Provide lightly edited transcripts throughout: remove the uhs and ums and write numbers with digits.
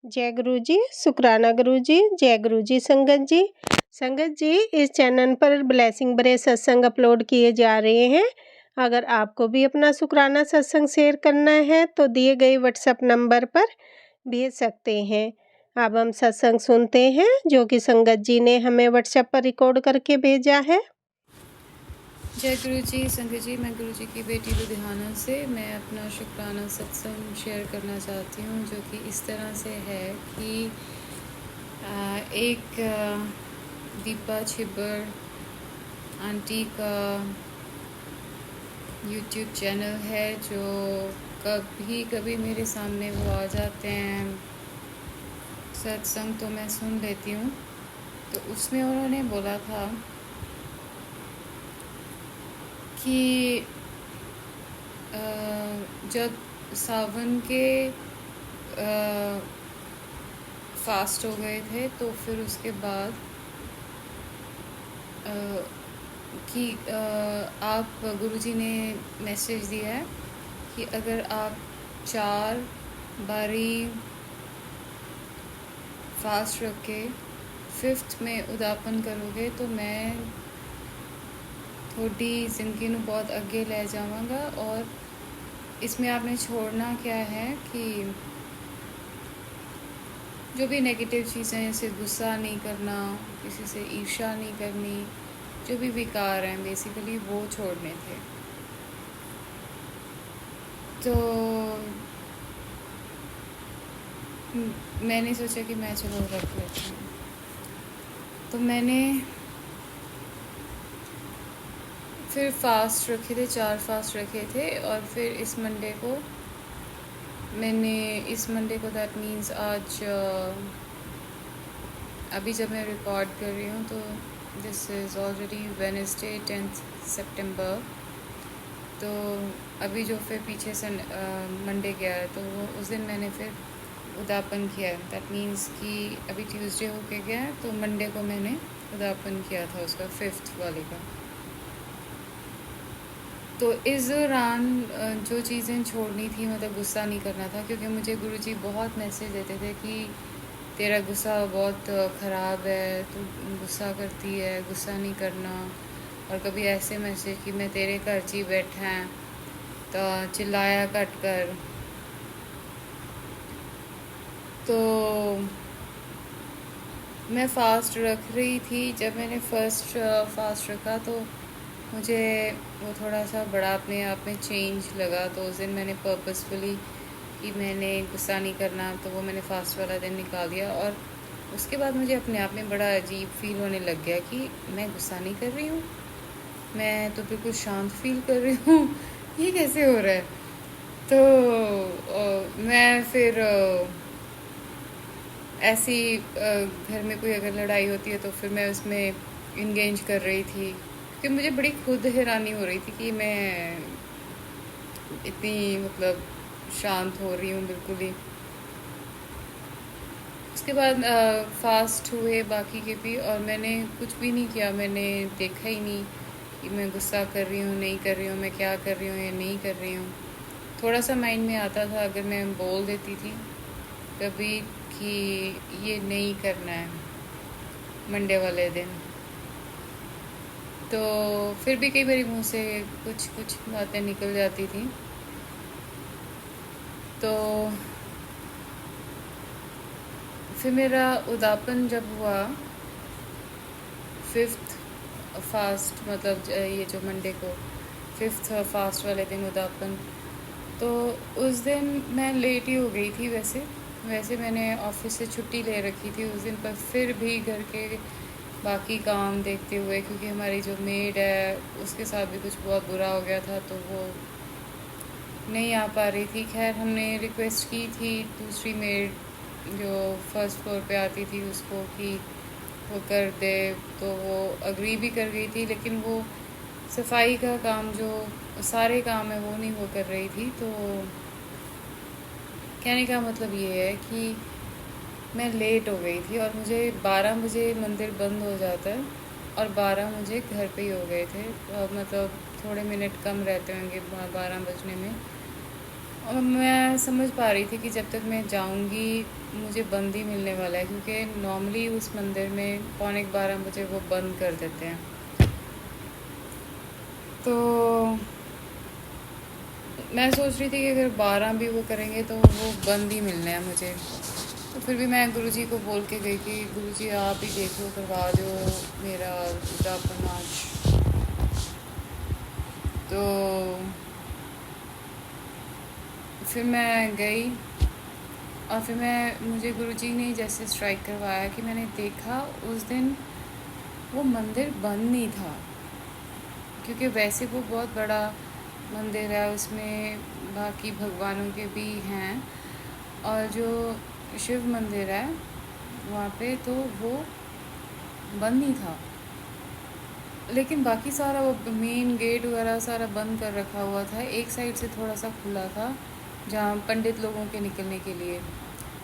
जय गुरु जी, शुक्राना गुरु जी, जय गुरु जी संगत जी। संगत जी, इस चैनल पर ब्लेसिंग भरे सत्संग अपलोड किए जा रहे हैं। अगर आपको भी अपना शुक्राना सत्संग शेयर करना है तो दिए गए व्हाट्सएप नंबर पर भेज सकते हैं। अब हम सत्संग सुनते हैं जो कि संगत जी ने हमें व्हाट्सएप पर रिकॉर्ड करके भेजा है। जय गुरु जी संगत जी, मैं गुरु जी की बेटी लुधियाना से मैं अपना शुक्राना सत्संग शेयर करना चाहती हूँ, जो कि इस तरह से है कि एक दीपा छिब्बर आंटी का यूट्यूब चैनल है, जो कभी कभी मेरे सामने वो आ जाते हैं। सत्संग तो मैं सुन लेती हूँ। तो उसमें उन्होंने बोला था कि जब सावन के फास्ट हो गए थे तो फिर उसके बाद कि आप गुरुजी ने मैसेज दिया है कि अगर आप 4 बारी फास्ट रख के 5th में उदापन करोगे तो मैं थोड़ी ज़िंदगी में बहुत आगे ले जाऊँगा। और इसमें आपने छोड़ना क्या है कि जो भी नेगेटिव चीज़ें, जैसे गुस्सा नहीं करना, किसी से ईर्ष्या नहीं करनी, जो भी विकार हैं बेसिकली वो छोड़ने थे। तो मैंने सोचा कि मैं चलो रख लेती हूँ। तो मैंने फिर फास्ट रखे थे, 4 फास्ट रखे थे। और फिर इस मंडे को दैट मीन्स आज अभी जब मैं रिकॉर्ड कर रही हूँ तो this is already Wednesday 10th सितंबर। तो अभी जो फिर पीछे से मंडे गया है तो वो उस दिन मैंने फिर उदापन किया है। दैट मीन्स कि अभी ट्यूसडे होके गया है तो मंडे को मैंने उदापन किया था उसका 5th वाले का। तो इस दौरान जो चीज़ें छोड़नी थी, मतलब गुस्सा नहीं करना था, क्योंकि मुझे गुरुजी बहुत मैसेज देते थे कि तेरा गुस्सा बहुत ख़राब है, तू गुस्सा करती है, गुस्सा नहीं करना। और कभी ऐसे मैसेज कि मैं तेरे घर जी बैठा है तो चिल्लाया कट कर। तो मैं फ़ास्ट रख रही थी। जब मैंने फर्स्ट फास्ट रखा तो मुझे वो थोड़ा सा बड़ा अपने आप में चेंज लगा। तो उस दिन मैंने पर्पसफुली कि मैंने गुस्सा नहीं करना, तो वो मैंने फ़ास्ट वाला दिन निकाल दिया। और उसके बाद मुझे अपने आप में बड़ा अजीब फील होने लग गया कि मैं गुस्सा नहीं कर रही हूँ, मैं तो बिल्कुल शांत फील कर रही हूँ। ये कैसे हो रहा है? तो मैं फिर ऐसी घर में कोई अगर लड़ाई होती है तो फिर मैं उसमें इंगेज कर रही थी, क्योंकि मुझे बड़ी खुद हैरानी हो रही थी कि मैं इतनी मतलब शांत हो रही हूँ बिल्कुल ही। उसके बाद फास्ट हुए बाकी के भी, और मैंने कुछ भी नहीं किया। मैंने देखा ही नहीं कि मैं गुस्सा कर रही हूँ, नहीं कर रही हूँ, मैं क्या कर रही हूँ या नहीं कर रही हूँ। थोड़ा सा माइंड में आता था अगर मैं बोल देती थी कभी कि ये नहीं करना है मंडे वाले दिन, तो फिर भी कई बार मुँह से कुछ कुछ बातें निकल जाती थी। तो फिर मेरा उदापन जब हुआ 5th फास्ट, मतलब ये जो मंडे को 5th फास्ट वाले दिन उदापन, तो उस दिन मैं लेट ही हो गई थी। वैसे मैंने ऑफिस से छुट्टी ले रखी थी उस दिन, पर फिर भी घर के बाकी काम देखते हुए, क्योंकि हमारी जो मेड है उसके साथ भी कुछ बहुत बुरा हो गया था तो वो नहीं आ पा रही थी। खैर हमने रिक्वेस्ट की थी दूसरी मेड जो फर्स्ट फ्लोर पे आती थी उसको कि वो कर दे, तो वो अग्री भी कर गई थी। लेकिन वो सफाई का काम, जो सारे काम है, वो नहीं वो कर रही थी। तो कहने का मतलब ये है कि मैं लेट हो गई थी और मुझे 12 बजे मंदिर बंद हो जाता है और 12 मुझे घर पे ही हो गए थे। मतलब थोड़े मिनट कम रहते होंगे 12 बजने में। और मैं समझ पा रही थी कि जब तक मैं जाऊंगी मुझे बंद ही मिलने वाला है, क्योंकि नॉर्मली उस मंदिर में 11:45 वो बंद कर देते हैं। तो मैं सोच रही थी कि अगर 12 भी वो करेंगे तो वो बंद ही मिलना है मुझे। तो फिर भी मैं गुरुजी को बोल के गई कि गुरुजी आप ही देख लो, करवा दो मेरा उद्यापन आज। तो फिर मैं गई और फिर मुझे गुरुजी ने जैसे स्ट्राइक करवाया कि मैंने देखा उस दिन वो मंदिर बंद नहीं था, क्योंकि वैसे वो बहुत बड़ा मंदिर है, उसमें बाकी भगवानों के भी हैं, और जो शिव मंदिर है वहाँ पे तो वो बंद नहीं था, लेकिन बाकी सारा वो मेन गेट वगैरह सारा बंद कर रखा हुआ था। एक साइड से थोड़ा सा खुला था जहाँ पंडित लोगों के निकलने के लिए।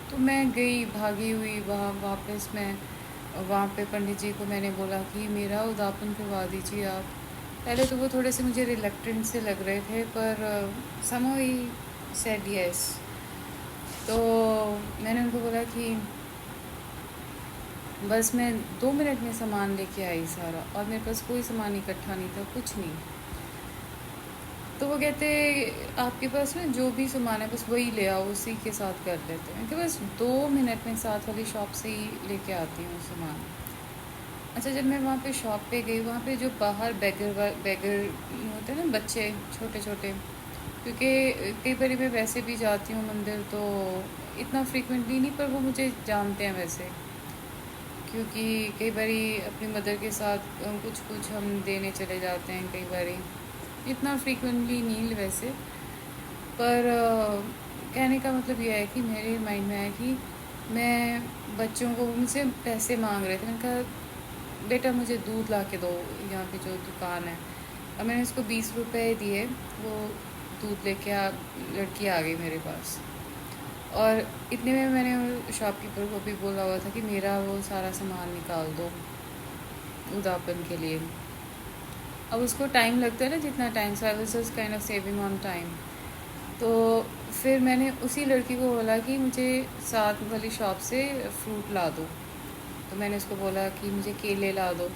तो मैं गई भागी हुई वहाँ वापस। मैं वहाँ पे पंडित जी को मैंने बोला कि मेरा उद्यापन करवा दीजिए आप। पहले तो वो थोड़े से मुझे रिलेक्टेंट से लग रहे थे, पर समहाउ ही सेड यस। तो मैंने उनको बोला कि बस मैं 2 मिनट में सामान लेके आई सारा, और मेरे पास कोई सामान इकट्ठा नहीं था, कुछ नहीं। तो वो कहते आपके पास में जो भी सामान है बस वही ले आओ, उसी के साथ कर लेते हैं। कि बस 2 मिनट में साथ वाली शॉप से ही लेके आती हूँ सामान। अच्छा, जब मैं वहाँ पे शॉप पे गई, वहाँ पे जो बाहर बेगर होते हैं ना बच्चे छोटे छोटे, क्योंकि कई बार मैं वैसे भी जाती हूँ मंदिर, तो इतना फ्रीक्वेंटली नहीं, पर वो मुझे जानते हैं वैसे, क्योंकि कई बारी अपनी मदर के साथ कुछ कुछ हम देने चले जाते हैं कई बारी, इतना फ्रीक्वेंटली नहीं वैसे। पर कहने का मतलब यह है कि मेरे माइंड में है कि मैं बच्चों को मुझसे पैसे मांग रहे थे। मैंने कहा बेटा मुझे दूध ला के दो, यहाँ पे जो दुकान है। और मैंने उसको 20 रुपये दिए, वो दूध लेके लड़की आ गई मेरे पास। और इतने में मैंने शॉपकीपर को भी बोला हुआ था कि मेरा वो सारा सामान निकाल दो उद्यापन के लिए। अब उसको टाइम लगता है ना जितना time, so I was just kind of saving on time. तो फिर मैंने उसी लड़की को बोला कि मुझे साथ वाली शॉप से फ्रूट ला दो। तो मैंने उसको बोला कि मुझे केले ला दो।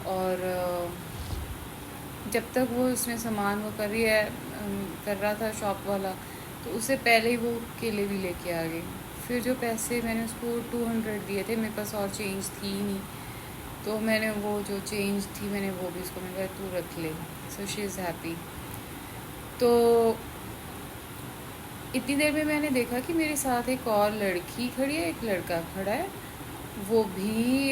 और जब तक वो उसने सामान वो कर रहा था शॉप वाला, तो उससे पहले ही वो केले भी लेके आ गई। फिर जो पैसे मैंने उसको 200 दिए थे, मेरे पास और चेंज थी ही नहीं, तो मैंने वो जो चेंज थी मैंने वो भी उसको मैंने कहा तू रख ले। So she is happy. तो इतनी देर में मैंने देखा कि मेरे साथ एक और लड़की खड़ी है, एक लड़का खड़ा है, वो भी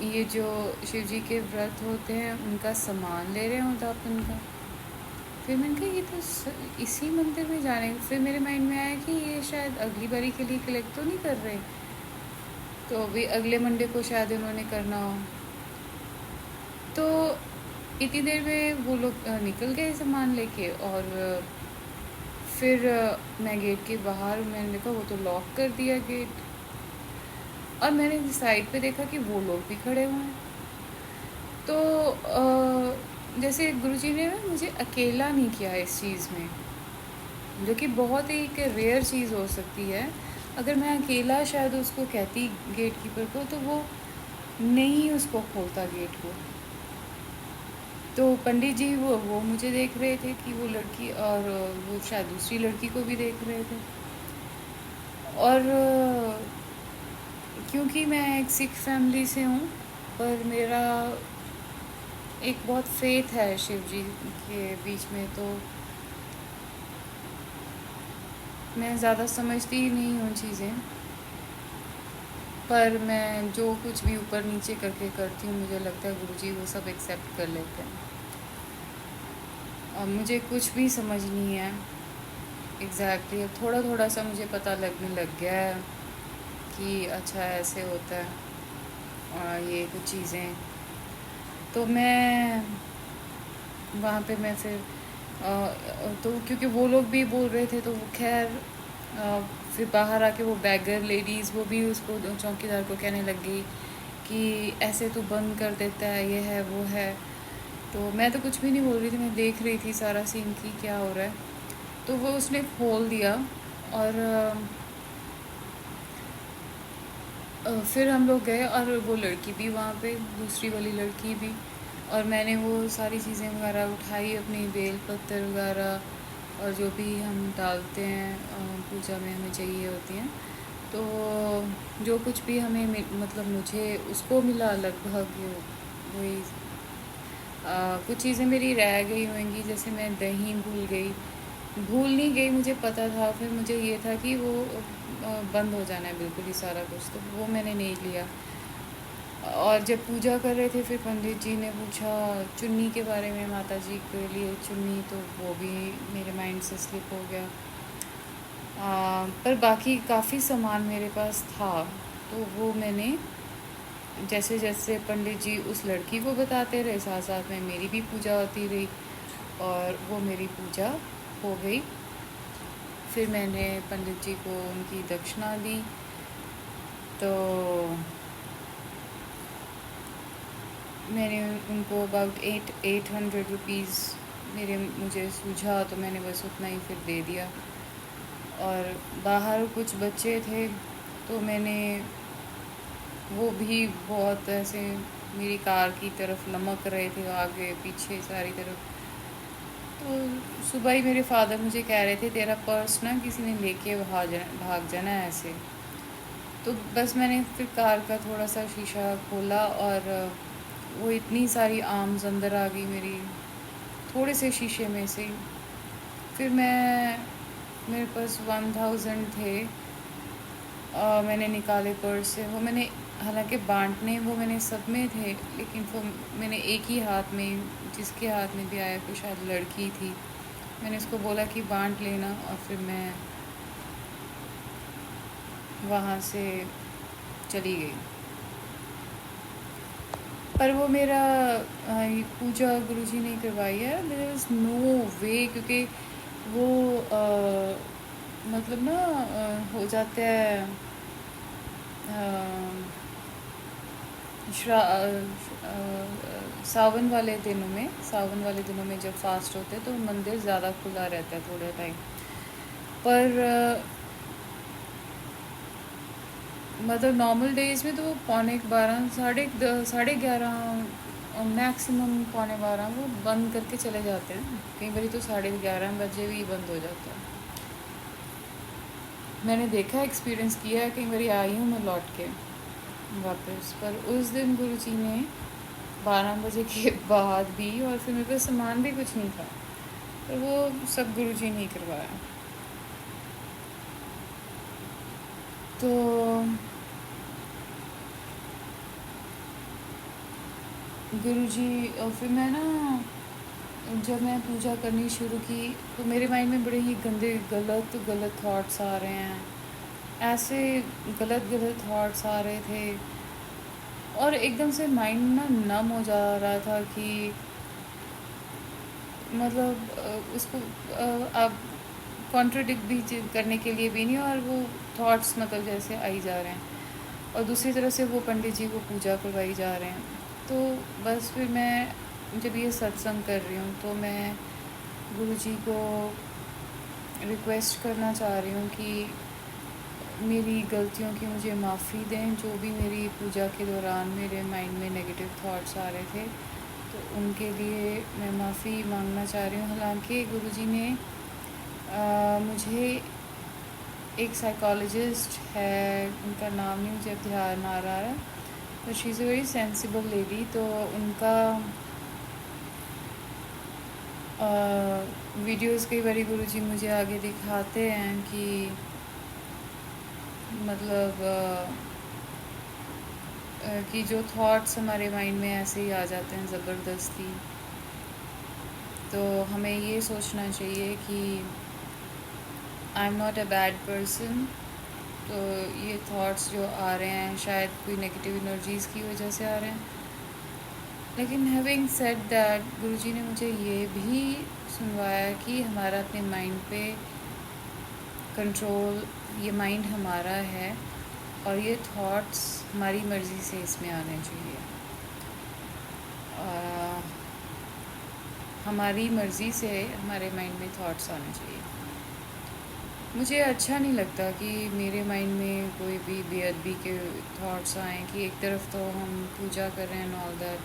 ये जो शिव जी के व्रत होते हैं उनका सामान ले रहे हैं उद्यापन का। फिर मैंने कहा ये तो इसी मंदिर में जाने। फिर मेरे माइंड में आया कि ये शायद अगली बारी के लिए कलेक्ट तो नहीं कर रहे, तो अभी अगले मंडे को शायद उन्होंने करना हो। तो इतनी देर में वो लोग निकल गए सामान लेके। और फिर मैं गेट के बाहर, मैंने देखा वो तो लॉक कर दिया गेट, और मैंने साइड पे देखा कि वो लोग भी खड़े हुए हैं। तो जैसे गुरुजी ने मुझे अकेला नहीं किया इस चीज़ में, जो कि बहुत ही एक रेयर चीज़ हो सकती है। अगर मैं अकेला शायद उसको कहती गेट कीपर को, तो वो नहीं उसको खोलता गेट को। तो पंडित जी वो मुझे देख रहे थे कि वो लड़की, और वो शायद दूसरी लड़की को भी देख रहे थे। और क्योंकि मैं एक सिख फैमिली से हूँ, पर मेरा एक बहुत फेथ है शिव जी के बीच में, तो मैं ज़्यादा समझती ही नहीं हूँ चीज़ें, पर मैं जो कुछ भी ऊपर नीचे करके करती हूँ, मुझे लगता है गुरुजी वो सब एक्सेप्ट कर लेते हैं। और मुझे कुछ भी समझ नहीं है एग्जैक्टली। थोड़ा थोड़ा सा मुझे पता लगने लग गया है कि अच्छा ऐसे होता है, और ये कुछ चीज़ें। तो मैं वहाँ पे मैं फिर तो क्योंकि वो लोग भी बोल रहे थे, तो खैर फिर बाहर आके वो बैगर लेडीज़ वो भी उसको चौकीदार को कहने लग गई कि ऐसे तो बंद कर देता है, ये है वो है। तो मैं तो कुछ भी नहीं बोल रही थी, मैं देख रही थी सारा सीन की क्या हो रहा है। तो वो उसने खोल दिया और फिर हम लोग गए और वो लड़की भी वहाँ पे, दूसरी वाली लड़की भी, और मैंने वो सारी चीज़ें वगैरह उठाई, अपनी बेल पत्तर वगैरह और जो भी हम डालते हैं पूजा में हमें चाहिए होती हैं। तो जो कुछ भी हमें मतलब मुझे उसको मिला लगभग वही कुछ चीज़ें मेरी रह गई होंगी, जैसे मैं दही भूल नहीं गई, मुझे पता था। फिर मुझे ये था कि वो बंद हो जाना है बिल्कुल ही सारा कुछ, तो वो मैंने नहीं लिया। और जब पूजा कर रहे थे फिर पंडित जी ने पूछा चुन्नी के बारे में, माता जी के लिए चुन्नी, तो वो भी मेरे माइंड से स्लिप हो गया। पर बाकी काफ़ी सामान मेरे पास था, तो वो मैंने जैसे जैसे पंडित जी उस लड़की को बताते रहे, साथ साथ में मेरी भी पूजा होती रही और वो मेरी पूजा हो गई। फिर मैंने पंडित जी को उनकी दक्षिणा दी, तो मैंने उनको अबाउट 800 रुपीज़ मुझे सूझा, तो मैंने बस उतना ही फिर दे दिया। और बाहर कुछ बच्चे थे, तो मैंने वो भी बहुत ऐसे मेरी कार की तरफ लमक रहे थे, आगे पीछे सारी तरफ। तो सुबह ही मेरे फादर मुझे कह रहे थे तेरा पर्स ना किसी ने लेके भाग जाना है ऐसे। तो बस मैंने फिर कार का थोड़ा सा शीशा खोला और वो इतनी सारी आर्म्स अंदर आ गई मेरी थोड़े से शीशे में से। फिर मेरे पास 1000 थे, मैंने निकाले पर्स से। वो मैंने हालांकि बांटने वो मैंने सब में थे, लेकिन वो मैंने एक ही हाथ में, जिसके हाथ में भी आया कोई शायद लड़की थी, मैंने उसको बोला कि बांट लेना, और फिर मैं वहाँ से चली गई। पर वो मेरा पूजा गुरुजी ने करवाई है, देयर इज़ नो वे, क्योंकि वो मतलब ना हो जाता है सावन वाले दिनों में जब फास्ट होते हैं तो मंदिर ज़्यादा खुला रहता है थोड़ा टाइम। पर मतलब नॉर्मल डेज़ में तो वो 11:45, 11:30, मैक्सिमम 11:45 वो बंद करके चले जाते हैं। कई बार तो 11:30 बजे भी बंद हो जाता है। मैंने देखा, एक्सपीरियंस किया है, कई बार आई हूँ मैं लौट के वापस। पर उस दिन गुरुजी ने 12 बजे के बाद भी, और फिर मेरे पास सामान भी कुछ नहीं था, पर वो सब गुरुजी ने करवाया। तो गुरुजी, और फिर मैं ना जब मैं पूजा करनी शुरू की तो मेरे माइंड में बड़े ही गंदे गलत थॉट्स आ रहे हैं, ऐसे गलत थॉट्स आ रहे थे, और एकदम से माइंड ना नम हो जा रहा था कि मतलब उसको आप कॉन्ट्रडिक्ट भी करने के लिए भी नहीं, और वो थॉट्स मतलब जैसे आई जा रहे हैं, और दूसरी तरफ से वो पंडित जी को पूजा करवाई जा रहे हैं। तो बस फिर मैं जब ये सत्संग कर रही हूँ तो मैं गुरुजी को रिक्वेस्ट करना चाह रही हूँ कि मेरी गलतियों की मुझे माफ़ी दें, जो भी मेरी पूजा के दौरान मेरे माइंड में नेगेटिव थॉट्स आ रहे थे, तो उनके लिए मैं माफ़ी मांगना चाह रही हूँ। हालांकि गुरुजी ने मुझे एक साइकोलॉजिस्ट है, उनका नाम नहीं मुझे ध्यान आ रहा है, तो she is a very sensible lady, तो उनका वीडियोस कई बारी गुरुजी मुझे आगे दिखाते हैं कि मतलब कि जो थॉट्स हमारे माइंड में ऐसे ही आ जाते हैं ज़बरदस्ती, तो हमें ये सोचना चाहिए कि I am not a bad person. तो ये थॉट्स जो आ रहे हैं शायद कोई नेगेटिव एनर्जीज़ की वजह से आ रहे हैं, लेकिन हैविंग सेड दैट गुरुजी ने मुझे ये भी सुनवाया कि हमारा अपने माइंड पे कंट्रोल, ये माइंड हमारा है और ये थॉट्स हमारी मर्ज़ी से इसमें आने चाहिए। हमारी मर्ज़ी से हमारे माइंड में थॉट्स आने चाहिए। मुझे अच्छा नहीं लगता कि मेरे माइंड में कोई भी बेअदबी के थॉट्स आएँ कि एक तरफ तो हम पूजा कर रहे हैं एंड ऑल दैट।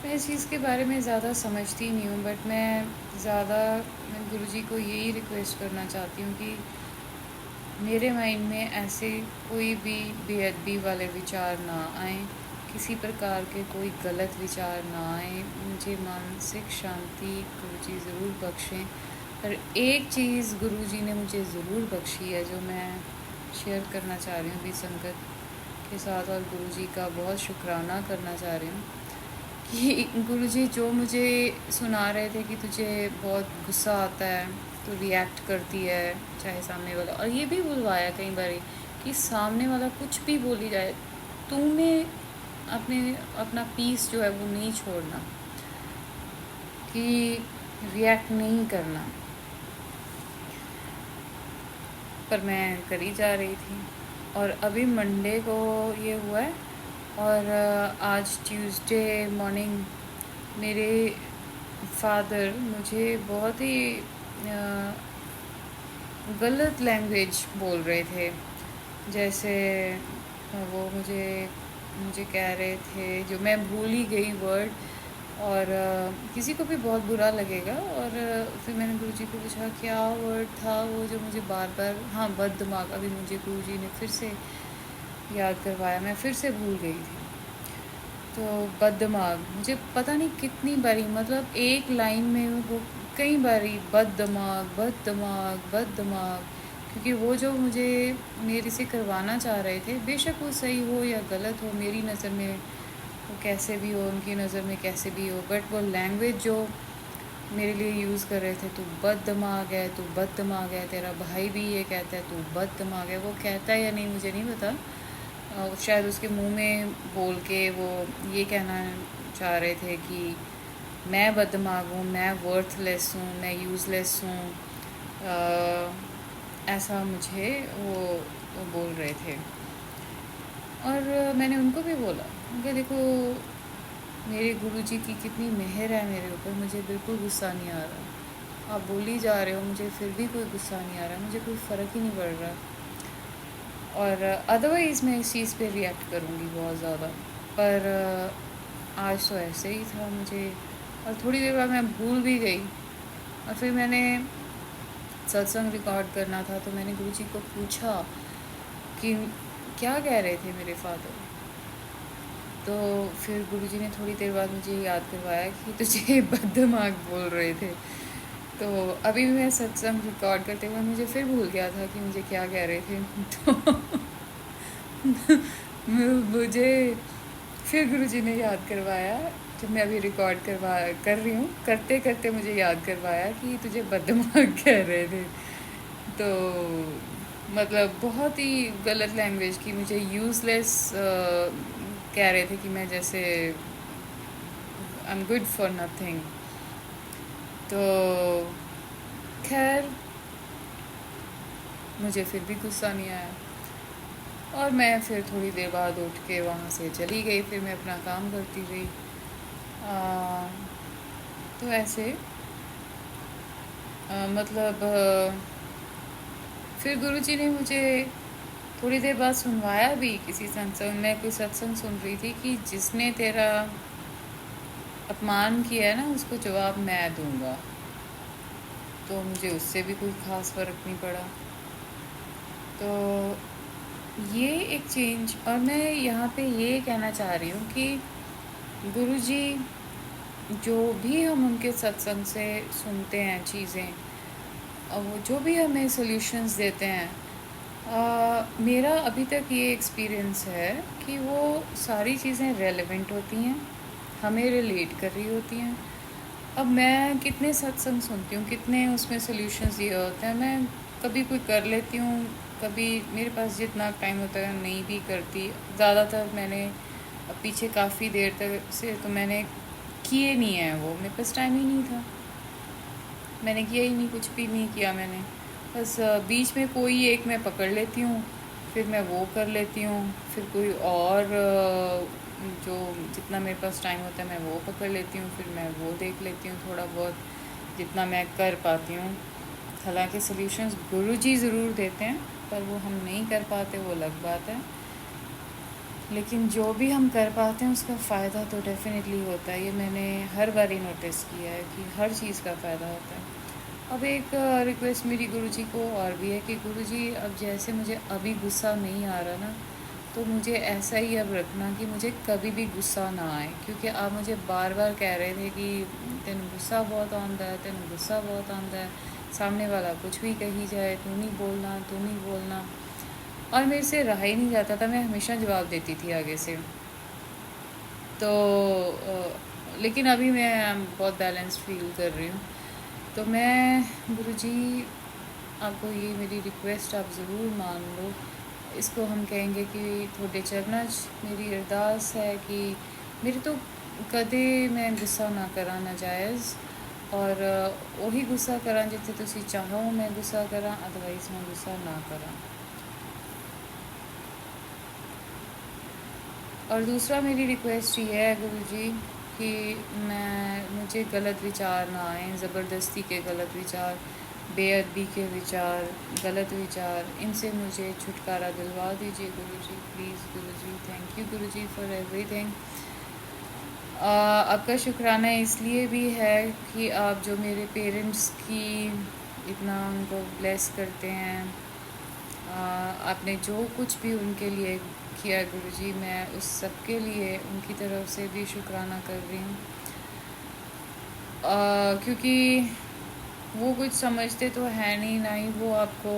मैं इस चीज़ के बारे में ज़्यादा समझती नहीं हूँ, बट मैं गुरुजी को यही रिक्वेस्ट करना चाहती हूँ कि मेरे माइंड में ऐसे कोई भी बेअदबी वाले विचार ना आएँ, किसी प्रकार के कोई गलत विचार ना आए। मुझे मानसिक शांति गुरुजी ज़रूर बख्शें। पर एक चीज़ गुरुजी ने मुझे ज़रूर बख्शी है जो मैं शेयर करना चाह रही हूँ अभी संगत के साथ, और गुरुजी का बहुत शुक्राना करना चाह रही हूँ कि गुरुजी जो मुझे सुना रहे थे कि तुझे बहुत गुस्सा आता है, तो रिएक्ट करती है चाहे सामने वाला, और ये भी बुलवाया कई बार कि सामने वाला कुछ भी बोली जाए, तूने अपना पीस जो है वो नहीं छोड़ना, कि रिएक्ट नहीं करना। पर मैं करी जा रही थी, और अभी मंडे को ये हुआ है, और आज ट्यूसडे मॉर्निंग मेरे फादर मुझे बहुत ही गलत लैंग्वेज बोल रहे थे। जैसे वो मुझे कह रहे थे, जो मैं भूल ही गई वर्ड, और किसी को भी बहुत बुरा लगेगा। और फिर मैंने गुरुजी को पूछा क्या वर्ड था वो जो मुझे बार बार, हाँ, बददिमाग। अभी मुझे गुरुजी ने फिर से याद करवाया, मैं फिर से भूल गई थी। तो बददिमाग मुझे पता नहीं कितनी बारी, मतलब एक लाइन में वो कई बारी बददिमाग बददिमाग बददिमाग, क्योंकि वो जो मुझे मेरे से करवाना चाह रहे थे, बेशक वो सही हो या गलत हो, मेरी नज़र में वो कैसे भी हो, उनकी नज़र में कैसे भी हो, बट वो लैंग्वेज जो मेरे लिए यूज़ कर रहे थे, तू बददिमाग है, तू बददिमाग है, तेरा भाई भी ये कहता है तू बददिमाग है। वो कहता है या नहीं मुझे नहीं पता, शायद उसके मुंह में बोल के वो ये कहना चाह रहे थे कि मैं बददिमाग हूँ, मैं वर्थलेस हूँ, मैं यूज़लेस हूँ। ऐसा मुझे वो बोल रहे थे। और मैंने उनको भी बोला कि देखो मेरे गुरुजी की कितनी मेहर है मेरे ऊपर, मुझे बिल्कुल गुस्सा नहीं आ रहा। आप बोल ही जा रहे हो, मुझे फिर भी कोई गुस्सा नहीं आ रहा, मुझे कोई फ़र्क ही नहीं पड़ रहा। और अदरवाइज़ मैं इस चीज़ पे रिएक्ट करूँगी बहुत ज़्यादा, पर आज तो ऐसे ही था मुझे। और थोड़ी देर बाद मैं भूल भी गई, और फिर मैंने सत्संग रिकॉर्ड करना था, तो मैंने गुरुजी को पूछा कि क्या कह रहे थे मेरे फादर। तो फिर गुरुजी ने थोड़ी देर बाद मुझे याद करवाया कि तुझे बददिमाग बोल रहे थे। तो अभी भी मैं सत्संग रिकॉर्ड करते हुए मुझे फिर भूल गया था कि मुझे क्या कह रहे थे। तो मुझे फिर गुरुजी ने याद करवाया, जब मैं अभी रिकॉर्ड कर रही हूँ, करते करते मुझे याद करवाया कि तुझे बददिमाग कह रहे थे। तो मतलब बहुत ही गलत लैंग्वेज की, मुझे यूज़लेस कह रहे थे कि मैं जैसे I am good for nothing. तो खैर मुझे फिर भी गुस्सा नहीं आया, और मैं फिर थोड़ी देर बाद उठ के वहाँ से चली गई। फिर मैं अपना काम करती रही। तो ऐसे मतलब फिर गुरुजी ने मुझे थोड़ी देर बाद सुनवाया भी किसी सत्संग में, कोई सत्संग सुन रही थी कि जिसने तेरा अपमान किया है ना उसको जवाब मैं दूंगा। तो मुझे उससे भी कोई ख़ास फ़र्क नहीं पड़ा। तो ये एक चेंज, और मैं यहाँ पे ये कहना चाह रही हूँ कि गुरुजी जो भी हम उनके सत्संग से सुनते हैं चीज़ें, और वो जो भी हमें सॉल्यूशंस देते हैं, मेरा अभी तक ये एक्सपीरियंस है कि वो सारी चीज़ें रेलेवेंट होती हैं, हमें रिलेट कर रही होती हैं। अब मैं कितने सत्संग सुनती हूँ, कितने उसमें सॉल्यूशंस दिए होते हैं, मैं कभी कोई कर लेती हूँ, कभी मेरे पास जितना टाइम होता है नहीं भी करती। ज़्यादातर मैंने पीछे काफ़ी देर तक से तो मैंने किए नहीं हैं, वो मेरे पास टाइम ही नहीं था, मैंने किया ही नहीं, कुछ भी नहीं किया मैंने। बस बीच में कोई एक मैं पकड़ लेती हूँ, फिर मैं वो कर लेती हूँ, फिर कोई और जो जितना मेरे पास टाइम होता है मैं वो पकड़ लेती हूँ, फिर मैं वो देख लेती हूँ थोड़ा बहुत जितना मैं कर पाती हूँ। हालांकि सॉल्यूशंस गुरुजी ज़रूर देते हैं, पर वो हम नहीं कर पाते, वो अलग बात है। लेकिन जो भी हम कर पाते हैं उसका फ़ायदा तो डेफिनेटली होता है। ये मैंने हर बार ही नोटिस किया है कि हर चीज़ का फ़ायदा होता है। अब एक रिक्वेस्ट मेरी गुरुजी को और भी है कि गुरुजी, अब जैसे मुझे अभी गुस्सा नहीं आ रहा ना, तो मुझे ऐसा ही अब रखना कि मुझे कभी भी गुस्सा ना आए, क्योंकि आप मुझे बार बार कह रहे थे कि तेन गुस्सा बहुत आंदा है, तेन गुस्सा बहुत आंदा है, सामने वाला कुछ भी कही जाए तू नहीं बोलना, तू नहीं बोलना। और मेरे से रहा ही नहीं जाता था, मैं हमेशा जवाब देती थी आगे से। तो लेकिन अभी मैं बहुत बैलेंस फील कर रही हूँ। तो मैं गुरुजी, आपको ये मेरी रिक्वेस्ट आप ज़रूर मान लो। इसको हम कहेंगे कि थोड़े चरणा मेरी अरदास है कि मेरे तो कदे मैं गुस्सा ना करा नाजायज़, और वही गुस्सा करा जिथे तुसी चाहो मैं गुस्सा करा, अदरवाइज़ मैं गुस्सा ना करा। और दूसरा मेरी रिक्वेस्ट ये है गुरुजी कि मुझे गलत विचार ना आए, ज़बरदस्ती के गलत विचार, बेअदबी के विचार, गलत विचार, इनसे मुझे छुटकारा दिलवा दीजिए Guruji, please Guruji. Thank you Guruji for everything. आपका शुक्राना इसलिए भी है कि आप जो मेरे पेरेंट्स की इतना उनको ब्लेस करते हैं, आपने जो कुछ भी उनके लिए किया गुरुजी, मैं उस सब के लिए उनकी तरफ से भी शुक्राना कर रही हूँ। क्योंकि वो कुछ समझते तो है नहीं, ना ही वो आपको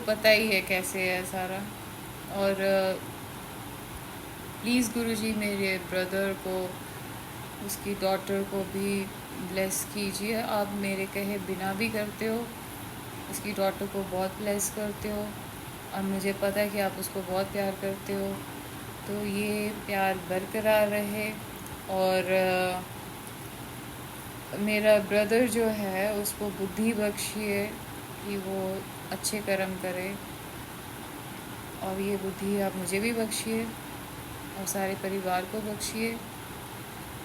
पता ही है कैसे है सारा। और प्लीज़ गुरुजी मेरे ब्रदर को, उसकी डॉटर को भी ब्लेस कीजिए। आप मेरे कहे बिना भी करते हो, उसकी डॉटर को बहुत ब्लेस करते हो, और मुझे पता है कि आप उसको बहुत प्यार करते हो। तो ये प्यार बरकरार रहे। और मेरा ब्रदर जो है उसको बुद्धि बख्शिए कि वो अच्छे कर्म करे, और ये बुद्धि आप मुझे भी बख्शिए और सारे परिवार को बख्शिए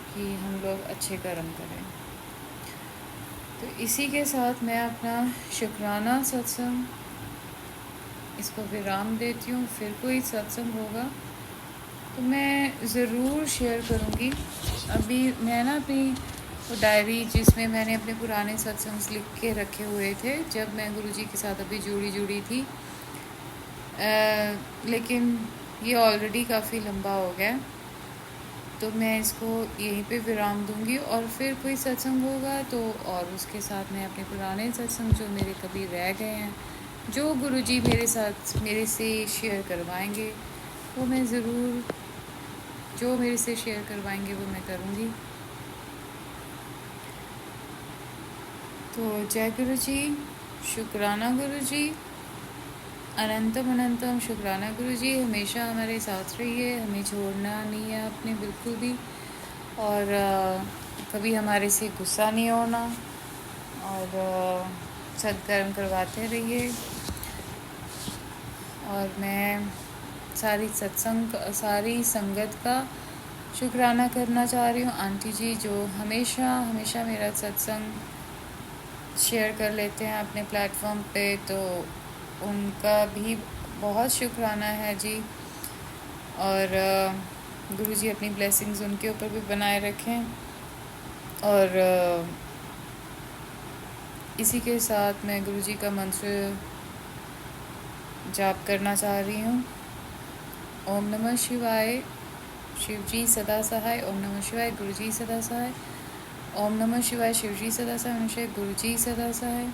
कि हम लोग अच्छे कर्म करें। तो इसी के साथ मैं अपना शुक्राना सत्संग इसको विराम देती हूँ। फिर कोई सत्संग होगा तो मैं ज़रूर शेयर करूँगी। अभी मैं ना अपनी वो डायरी जिसमें मैंने अपने पुराने सत्संग लिख के रखे हुए थे जब मैं गुरुजी के साथ अभी जुड़ी थी, लेकिन ये ऑलरेडी काफ़ी लंबा हो गया, तो मैं इसको यहीं पे विराम दूंगी। और फिर कोई सत्संग होगा तो और उसके साथ मैं अपने पुराने सत्संग जो मेरे कभी रह गए हैं, जो गुरुजी मेरे से शेयर करवाएंगे, वो मैं ज़रूर, जो मेरे से शेयर करवाएंगे वो मैं करूँगी। तो जय गुरुजी, शुक्राना गुरुजी, अनंतम अनंतम शुक्राना गुरुजी। हमेशा हमारे साथ रहिए, हमें छोड़ना नहीं है आपने बिल्कुल भी, और कभी हमारे से गुस्सा नहीं होना, और सत्कर्म करवाते रहिए। और मैं सारी संगत का शुक्राना करना चाह रही हूँ। आंटी जी जो हमेशा हमेशा मेरा सत्संग शेयर कर लेते हैं अपने प्लेटफॉर्म पे, तो उनका भी बहुत शुक्राना है जी। और गुरुजी अपनी ब्लेसिंग्स उनके ऊपर भी बनाए रखें। और इसी के साथ मैं गुरुजी का मंत्र जाप करना चाह रही हूँ। ओम नमः शिवाय, शिवजी सदा सहाय। ओम नमः शिवाय, गुरुजी सदा सहाय। ओम नमः शिवाय, शिवजी सदा सहाय। नमः गुरुजी सदा सहाय।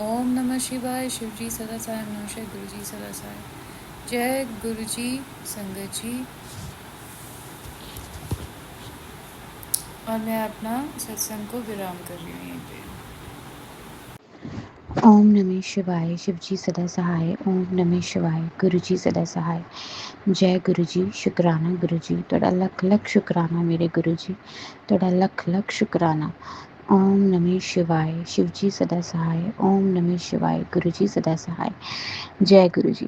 ओम नमः शिवाय, शिवजी सदा सहाय। नमः गुरुजी सदा सहाय। जय गुरुजी संगत जी। और मैं अपना सत्संग को विराम कर रही हूँ यहीं पे। ओम नमः शिवाय, शिवजी सदा सहाय। ओम नमः शिवाय, गुरुजी सदा सहाय। जय गुरुजी, शुक्राना गुरुजी, तुहाडा लख लख शुक्राना मेरे गुरुजी, तुहाडा लख लख शुक्राना। ओम नमः शिवाय। शिव जी सदा सहाय। ओम नमः शिवाय। गुरु जी सदा सहाय। जय गुरु जी।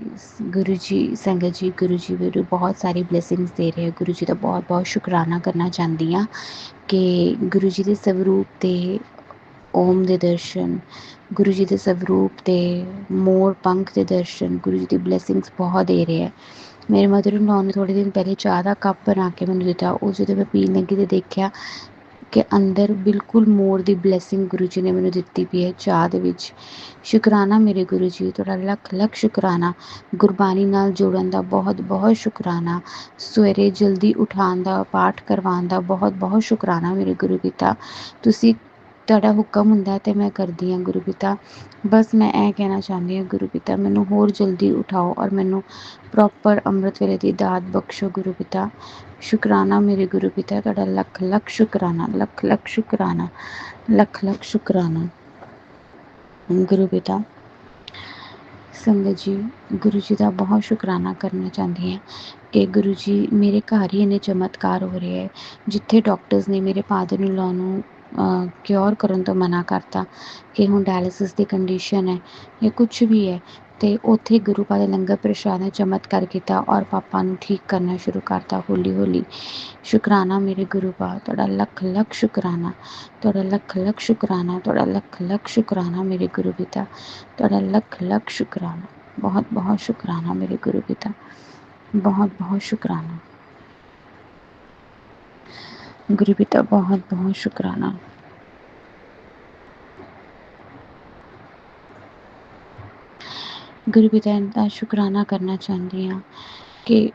गुरु जी संगत जी, गुरु जी मेरे बहुत सारी ब्लेसिंग्स दे रहे हैं। गुरु जी का बहुत बहुत शुकराना करना चाहती हाँ कि गुरु जी के स्वरूप ते ओम दे दर्शन, गुरु जी के स्वरूप ते मोर पंख के दर्शन, गुरु जी की ब्लेसिंग्स बहुत दे रहे हैं। मेरे मदर इन लॉ ने थोड़े दिन पहले चाह का कप बना के मैंने दिता। उस जो मैं पीन लगी तो देखा कि अंदर बिल्कुल मोर की ब्लैसिंग गुरु जी ने मैंने दी पई है चाह दे विच। शुकराना मेरे गुरु जी, तुहाडा लख लख शुकराना। गुरबाणी नाल जुड़न का बहुत बहुत शुकराना। सवेरे जल्दी उठान का, पाठ करवाने का बहुत बहुत शुकराना मेरे गुरु पिता। तुसी तुहाडा हुक्म हुंदा ते मैं करदी हाँ गुरु पिता। बस मैं ये कहना चाहती हूँ गुरु पिता, मैनू होर जल्दी उठाओ और मैनू प्रॉपर अमृत वेले की दात बख्शो गुरु पिता। शुकराना मेरे गुरु पिता, तुहाडा लख लख शुकराना, लख लख शुकराना, लख लख शुकराना गुरु पिता। संगत जी, गुरु जी का बहुत शुकराना करना चाहती हैं कि गुरु जी मेरे घर ही इन्ने चमत्कार हो रहे हैं। जिथे डॉक्टर्स ने मेरे फादर इन लॉ नूं क्योर करन तो मना करता कि हुण डायलिसिस की कंडीशन है या कुछ भी है, तो उत्थे गुरु पा दे लंगर प्रशाद ने चमत्कार किया और पापा नूं ठीक करना शुरू करता हौली हौली। शुकराना मेरे गुरु पा, तुहाडा लख लख शुकराना, तुहाडा लख लख शुकराना, तुहाडा लख लख शुकराना मेरे गुरु पिता, तुहाडा लख लख शुकराना। बहुत बहुत शुकराना मेरे गुरु पिता, बहुत बहुत शुकराना गुरु पिता, बहुत बहुत शुकराना। गुरु पिता का शुकराना करना चाहती हाँ कि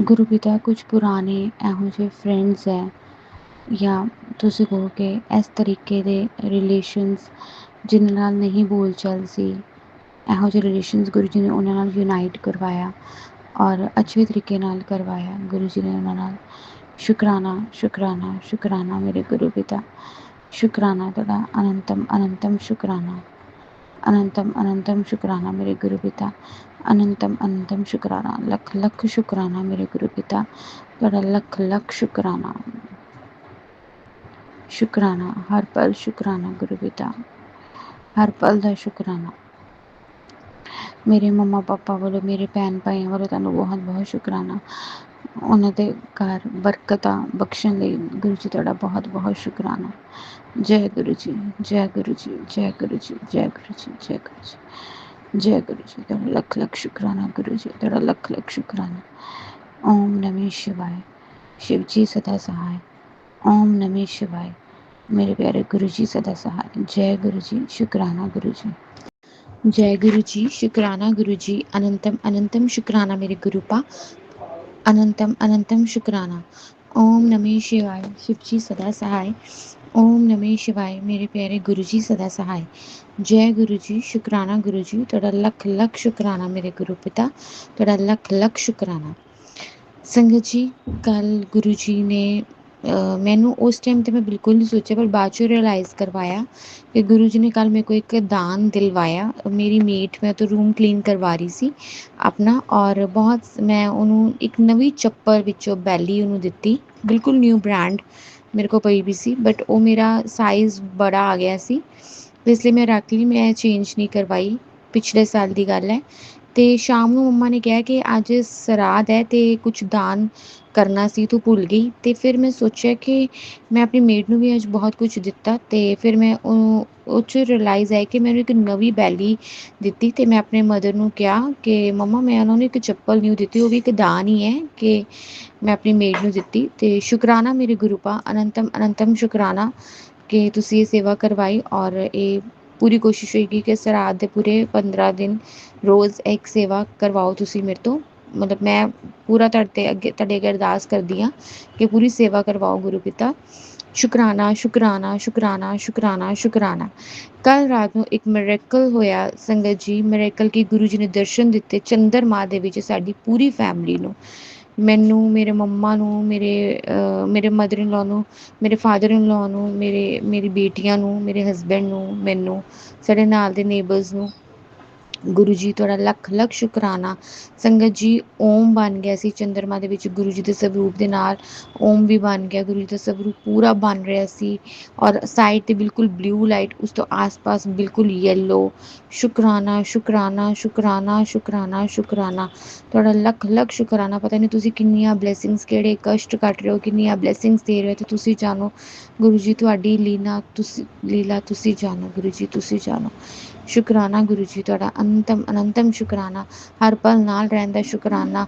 गुरु पिता कुछ पुराने एहो जे फ्रेंड्स है या तुसी कहो कि इस तरीके दे रिलेशनस जिन्हां नाल नहीं बोल चाल सी, एहो जे रिलेशनस गुरु जी ने उन्हां नाल यूनाइट करवाया और अच्छे तरीके नाल करवाया गुरु जी ने उन्हां नाल। शुकराना शुकराना शुकराना मेरे गुरु पिता। शुकराना तुहाडा अनंतम अनंतम शुकराना, अनंतम अनंतम शुकराना मेरे गुरु पिता। अनंतम अनंतम शुकराना, लख लख शुकराना मेरे गुरु पिता, तुहाडा लख लख शुकराना। शुकराना हर पल, शुकराना गुरु पिता, हर पल का शुकराना। मेरे मम्मा पापा वालों, मेरे भैन भाइयों वालों तुहानूं बहुत बहुत शुकराना। उन्हां दे घर बरकतां बख्शण लई गुरु जी तुहाडा बहुत बहुत शुकराना। जय गुरु जी, जय गुरु जी, जय गुरु जी, जय गुरु जी, जय गुरु जी, जय गुरु जी। तुहाडा लख लख शुकराना गुरु जी, तुहाडा लख लख शुकराना। ओम नमः शिवाय। शिव जी सदा सहाय। ओम नमः शिवाय। मेरे प्यारे गुरु जी सदा सहाय। जय गुरु जी, शुकराना गुरु जी। जय गुरु जी, शुकराना गुरु जी। अनंतम अनंतम शुकराना मेरे गुरु पा, अनंतम अनंतम शुकराना। ओम नमः शिवाय। शिव जी सदा सहाय। ओम नमः शिवाय। मेरे प्यारे गुरु जी सदा सहाय। जय गुरु जी, शुकराना गुरु जी, तुहाडा लख लख शुकराना मेरे गुरु पिता, तुहाडा लख लख शुकराना। संगत जी, कल गुरु जी ने मैनू उस टाइम तो मैं बिल्कुल नहीं सोचा, पर बाद चो रियलाइज़ करवाया कि गुरु जी ने कल मेरे को एक दान दिलवाया। मेरी मेट, मैं तो रूम क्लीन करवा रही सी अपना, और बहुत मैं उन्होंने एक नवी चप्पल विचों बैली उन्होंने दिती, बिल्कुल न्यू ब्रांड मेरे को पई भी सी, बट वो मेरा साइज़ बड़ा आ गया सी, तो इसलिए मैं रख ली, मैं चेंज नहीं करवाई। पिछले साल की गल है। तो शाम को मम्मा ने कहा कि अज सराध है तो कुछ दान करना सी, तू भुल गई। तो फिर मैं सोचा कि मैं अपनी मेड नूं भी अज बहुत कुछ दिता, तो फिर मैं उस रियलाइज़ आया कि मैंने एक नवी बैली दी। तो मैं अपने मदर नूं कहा कि मम्मा मैं उन्होंने एक चप्पल न्यू दी, वो भी एक दान ही है कि मैं अपनी मेड नूं दिती। तो शुकराना मेरे गुरु पा, अनंतम अनंतम शुकराना कि तुसी ये सेवा करवाई। और ये पूरी कोशिश होएगी कि सराध दे पूरे 15 दिन रोज़ एक सेवा करवाओ तुसी मेरे तो। मतलब मैं पूरा तुहाडे अगे अरदास करदी हाँ कि पूरी सेवा करवाओ गुरु पिता। शुकराना शुकराना शुकराना शुकराना शुकराना। कल रात को एक मिरेकल होया संगत जी, मिरेकल की गुरु जी ने दर्शन दिते चंद्रमा दे विच साडी पूरी फैमिली नूं। मैनू, मेरे मम्मा नूं, मेरे मदर इन लॉ नूं, मेरे फादर इन लॉ नूं, मेरी बेटियां नूं, मेरे हसबैंड नूं, मैनू, साडे नाल दे नेबर्स नूं। ਗੁਰੂ ਜੀ ਤੁਹਾਡਾ ਲੱਖ ਲੱਖ ਸ਼ੁਕਰਾਨਾ। ਸੰਗਤ ਜੀ ਓਮ ਬਣ ਗਿਆ ਸੀ ਚੰਦਰਮਾ ਦੇ ਵਿੱਚ, ਗੁਰੂ ਜੀ ਦੇ ਸਰੂਪ ਦੇ ਨਾਲ ਓਮ ਵੀ ਬਣ ਗਿਆ। ਗੁਰੂ ਜੀ ਦਾ ਸਰੂਪ ਪੂਰਾ ਬਣ ਰਿਹਾ ਸੀ ਔਰ ਸਾਈਡ ਤੇ ਬਿਲਕੁਲ ਬਲੂ ਲਾਈਟ, ਉਸ ਤੋਂ ਆਸ-ਪਾਸ ਬਿਲਕੁਲ ਯੈਲੋ। ਸ਼ੁਕਰਾਨਾ ਸ਼ੁਕਰਾਨਾ ਸ਼ੁਕਰਾਨਾ ਸ਼ੁਕਰਾਨਾ ਸ਼ੁਕਰਾਨਾ, ਤੁਹਾਡਾ ਲੱਖ ਲੱਖ ਸ਼ੁਕਰਾਨਾ। ਪਤਾ ਨਹੀਂ ਤੁਸੀਂ ਕਿੰਨੀਆਂ ਬਲੈਸਿੰਗਸ, ਕਿਹੜੇ ਕਸ਼ਟ ਕੱਟ ਰਹੇ ਹੋ, ਕਿੰਨੀਆਂ ਬਲੈਸਿੰਗਸ ਦੇ ਰਹੇ ਹੋ, ਤੇ ਤੁਸੀਂ ਜਾਣੋ ਗੁਰੂ ਜੀ ਤੁਹਾਡੀ ਲੀਲਾ ਤੁਸੀਂ ਜਾਣੋ। ਗੁਰੂ ਜੀ ਤੁਸੀਂ ਜਾਣੋ। ਸ਼ੁਕਰਾਨਾ ਗੁਰੂ ਜੀ ਤੁਹਾਡਾ ਅਨੰਤਮ ਸ਼ੁਕਰਾਨਾ। ਹਰ ਪਲ ਨਾਲ ਰਹਿਣ ਦਾ ਸ਼ੁਕਰਾਨਾ।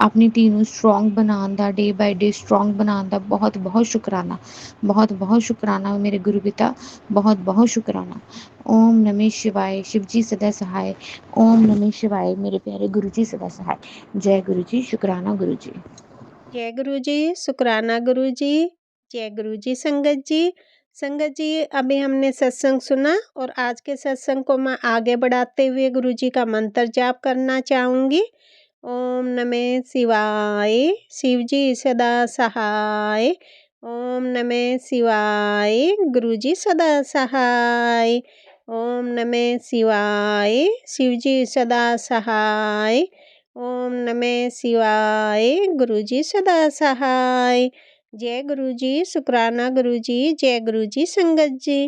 ਆਪਣੀ ਧੀ ਨੂੰ ਸਟਰੋਂਗ ਬਣਾਉਣ ਦਾ, ਡੇ ਬਾਏ ਡੇ ਸਟਰੋਂਗ ਬਣਾਉਣ ਦਾ ਬਹੁਤ ਬਹੁਤ ਸ਼ੁਕਰਾਨਾ। ਬਹੁਤ ਬਹੁਤ ਸ਼ੁਕਰਾਨਾ ਮੇਰੇ ਗੁਰੂ ਪਿਤਾ, ਬਹੁਤ ਬਹੁਤ ਸ਼ੁਕਰਾਨਾ। ਓਮ ਨਮः शिवाय। शिव जी सदा सहाय। ओम नमः शिवाय। मेरे प्यारे गुरु जी सदा सहाय। जय गुरु जी। शुकराना गुरु जी। जय गुरु जी, शुकराना गुरु जी, जय गुरु जी। संगत जी अभी हमने सत्संग सुना और आज के सत्संग को मैं आगे बढ़ाते हुए गुरु जी का मंत्र जाप करना चाहूँगी। ओम नमः शिवाय। शिव जी सदा सहाय। ओम नमः शिवाय। गुरु जी सदा सहाय। ओम नमः शिवाय। शिव जी सदा सहाय। ओम नमः शिवाय। गुरु जी सदा सहाय। जय गुरु जी, शुकराना गुरु जी, जय गुरु जी। संगत जी।